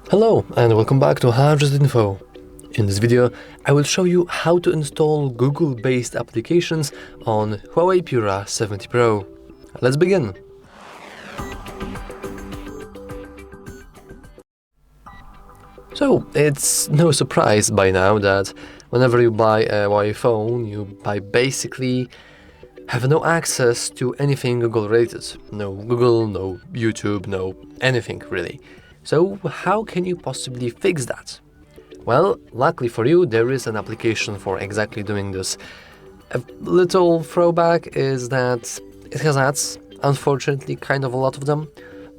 Hello and welcome back to HUAWEI. In this video, I will show you how to install Google-based applications on HUAWEI Pura 70 Pro. Let's begin. So, it's no surprise by now that whenever you buy a HUAWEI phone, you basically have no access to anything Google related. No Google, no YouTube, no anything really. So how can you possibly fix that? Well, luckily for you, there is an application for exactly doing this. A little throwback is that it has ads, unfortunately kind of a lot of them,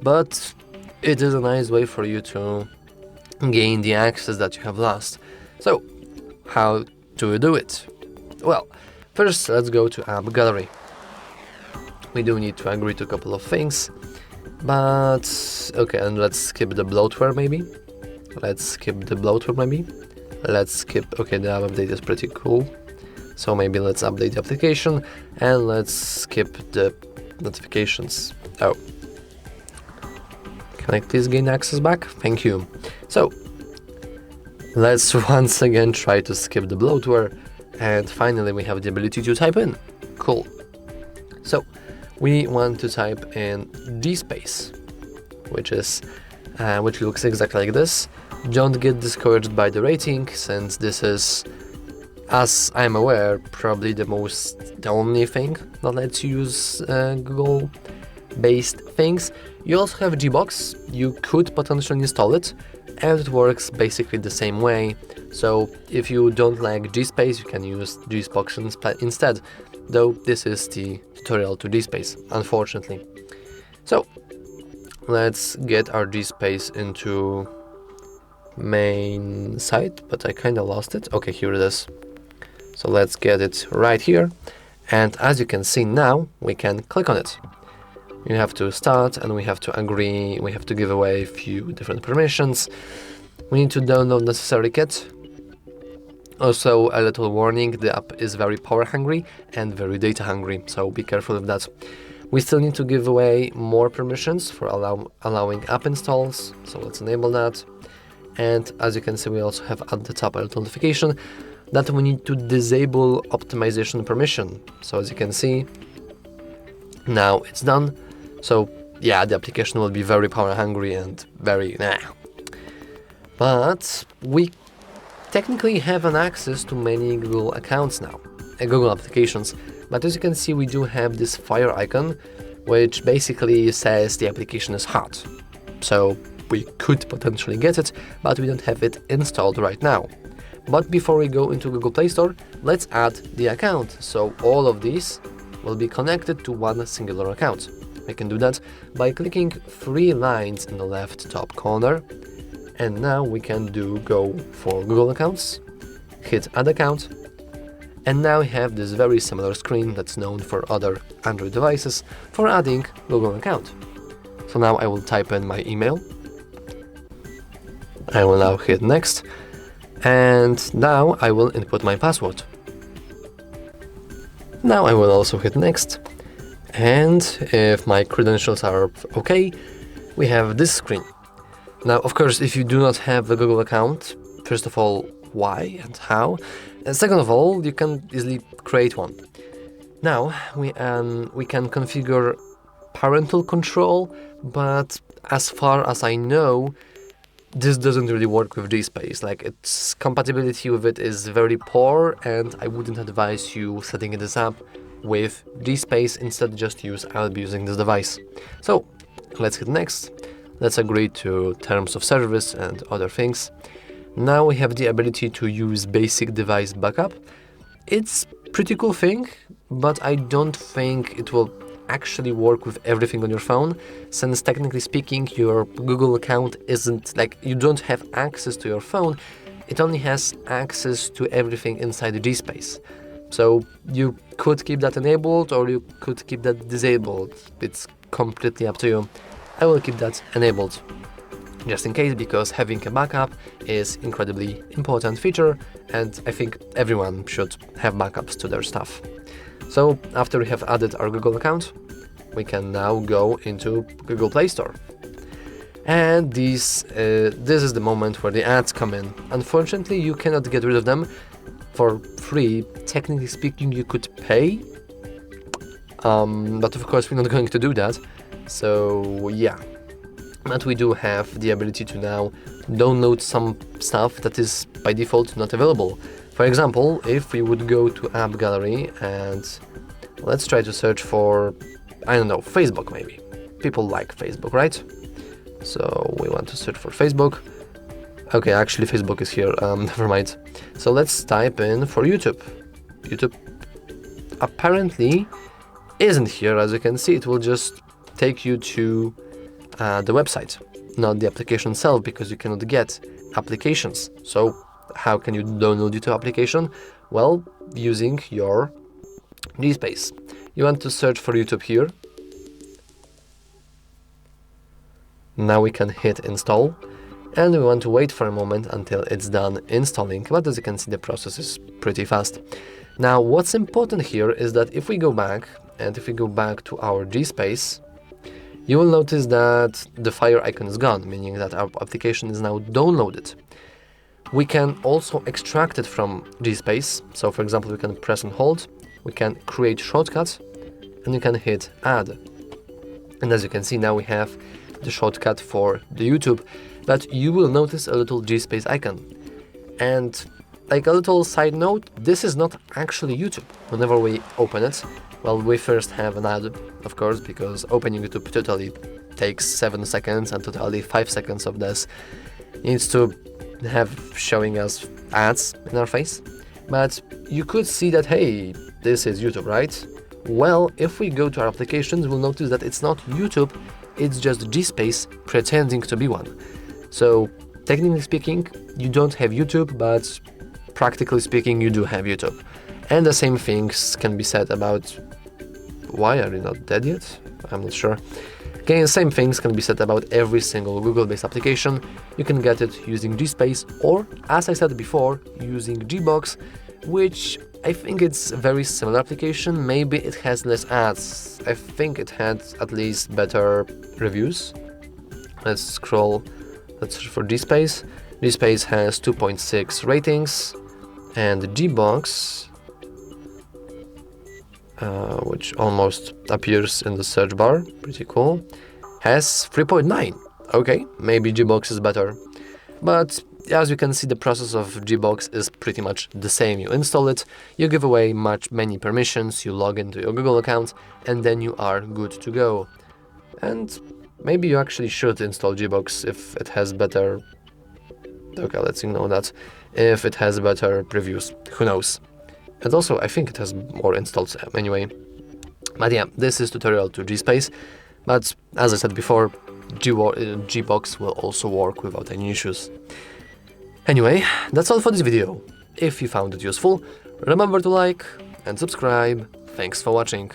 but it is a nice way for you to gain the access that you have lost. So, how do we do it? Well, first let's go to App Gallery. We do need to agree to a couple of things. But, okay, and let's skip the bloatware maybe. Okay, the app update is pretty cool. So maybe let's update the application and let's skip the notifications. Oh. Can I please gain access back? Thank you. So, let's once again try to skip the bloatware and finally we have the ability to type in. Cool. So, we want to type in GSpace, which looks exactly like this. Don't get discouraged by the rating, since this is, as I'm aware, probably the only thing that lets you use Google-based things. You also have GBox. You could potentially install it, and it works basically the same way. So if you don't like GSpace, you can use GBox instead. Though this is the tutorial to GSpace, unfortunately. So, let's get our GSpace into main site, but I kinda lost it. Okay, here it is. So let's get it right here. And as you can see now, we can click on it. You have to start and we have to agree, we have to give away a few different permissions. We need to download necessary kit. Also, a little warning, the app is very power hungry and very data hungry, so be careful of that. We still need to give away more permissions for allowing app installs, so let's enable that. And as you can see, we also have at the top a little notification that we need to disable optimization permission. So as you can see, now it's done. So yeah, the application will be very power hungry and very But we technically have an access to many Google accounts now, Google applications, but as you can see we do have this fire icon, which basically says the application is hot. So we could potentially get it, but we don't have it installed right now. But before we go into Google Play Store, let's add the account, so all of these will be connected to one singular account. We can do that by clicking 3 lines in the left top corner. And now we can go for Google accounts, hit add account, and now we have this very similar screen that's known for other Android devices for adding Google account. So now I will type in my email. I will now hit next, and now I will input my password. Now I will also hit next, and if my credentials are okay, we have this screen. Now, of course, if you do not have a Google account, first of all, why and how? And second of all, you can easily create one. Now, we can configure parental control, but as far as I know, this doesn't really work with GSpace. Like, its compatibility with it is very poor, and I wouldn't advise you setting this up with GSpace. Instead, just use I'll be using this device. So, let's hit next. Let's agree to terms of service and other things. Now we have the ability to use basic device backup. It's a pretty cool thing, but I don't think it will actually work with everything on your phone, since technically speaking your Google account isn't, like, you don't have access to your phone, it only has access to everything inside the GSpace. So you could keep that enabled or you could keep that disabled, it's completely up to you. I will keep that enabled, just in case, because having a backup is incredibly important feature and I think everyone should have backups to their stuff. So after we have added our Google account, we can now go into Google Play Store. And this is the moment where the ads come in. Unfortunately, you cannot get rid of them for free. Technically speaking, you could pay, but of course we're not going to do that. So yeah, but we do have the ability to now download some stuff that is by default not available. For example, if we would go to App Gallery and let's try to search for, I don't know, Facebook maybe. People like Facebook, right? So we want to search for Facebook. Okay, actually Facebook is here, never mind. So let's type in for YouTube. YouTube apparently isn't here, as you can see. It will just take you to the website, not the application itself, because you cannot get applications. So how can you download YouTube application? Well, using your GSpace. You want to search for YouTube here. Now we can hit install, and we want to wait for a moment until it's done installing, but as you can see the process is pretty fast. Now what's important here is that if we go back to our GSpace, you will notice that the fire icon is gone, meaning that our application is now downloaded. We can also extract it from GSpace, so for example we can press and hold, we can create shortcuts, and you can hit add. And as you can see, now we have the shortcut for the YouTube, but you will notice a little GSpace icon. And like a little side note, this is not actually YouTube. Whenever we open it, well, we first have an ad, of course, because opening YouTube totally takes 7 seconds, and totally 5 seconds of this needs to have showing us ads in our face. But you could see that, hey, this is YouTube, right? Well, if we go to our applications, we'll notice that it's not YouTube, it's just GSpace pretending to be one. So technically speaking, you don't have YouTube, but practically speaking, you do have YouTube. And the same things can be said about, why are you not dead yet? I'm not sure. Again, same things can be said about every single Google-based application. You can get it using GSpace, or as I said before, using GBox, which I think it's a very similar application. Maybe it has less ads. I think it had at least better reviews. Let's scroll, let's search for GSpace. GSpace has 2.6 ratings, and GBox, which almost appears in the search bar, pretty cool, has 3.9. Okay, maybe GBox is better. But as you can see, the process of GBox is pretty much the same. You install it, you give away many permissions, you log into your Google account, and then you are good to go. And maybe you actually should install GBox if it has better... Okay, let's ignore that. If it has better reviews, who knows. And also, I think it has more installs anyway. But yeah, this is tutorial to GSpace. But as I said before, GBox will also work without any issues. Anyway, that's all for this video. If you found it useful, remember to like and subscribe. Thanks for watching.